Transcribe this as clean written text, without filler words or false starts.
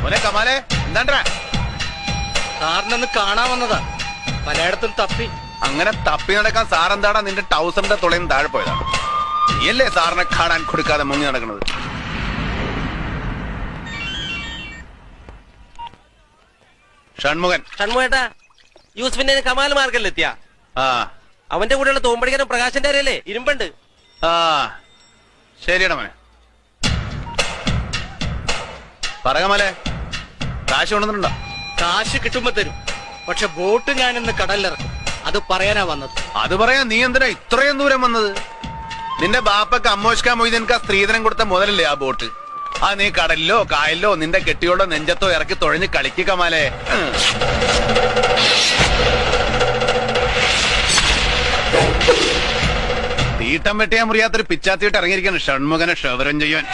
മോനെ കമാലേ, എന്താണ്ടാ? സാറിനൊന്ന് കാണാൻ വന്നതാ. പലയിടത്തും തപ്പി. അങ്ങനെ തപ്പി നടക്കാൻ സാറെന്താടാ നിന്റെ ടൗസറിന്റെ തുളയും താഴെ പോയതാ? നീയല്ലേ സാറിനെ കാണാൻ കൊടുക്കാതെ മുങ്ങി നടക്കുന്നത്? ഷൺമുഖേട്ടാ, യൂസ്ഫിന്റെ കമാൽ മാർഗല്ലെത്തിയ അവന്റെ കൂടെയുള്ള തോമ്പടിക്കാനും പ്രകാശന്റെ അറിയല്ലേ ഇരുമ്പുണ്ട്. ശരിയടാ മോനെ. പറകമല്ലേ, കാശ് കൊണ്ടുവന്നിട്ടുണ്ടോ? കാശ് കിട്ടുമ്പോ തരും. പക്ഷെ ബോട്ട് ഞാൻ ഇന്ന് കടലിലിറക്കും. അത് പറയാനാ വന്നത്. അത് പറയാൻ നീ എന്തിനാ ഇത്രയും ദൂരം വന്നത്? നിന്റെ ബാപ്പക്ക് അമ്മോഷ്ക മൊയ്തീൻക സ്ത്രീധനം കൊടുത്ത മുതലല്ലേ ആ ബോട്ട്? ആ നീ കടലിലോ കായലിലോ നിന്റെ കെട്ടിയോടോ നെഞ്ചത്തോ ഇറക്കി തുഴഞ്ഞ് കളിക്കുക കമാലേ. തീട്ടം വെട്ടിയാൻ മുറിയാത്തൊരു പിച്ചാത്തിയിട്ട് ഇറങ്ങിയിരിക്കാണ് ഷൺമുഖനെ ക്ഷവരം ചെയ്യാൻ.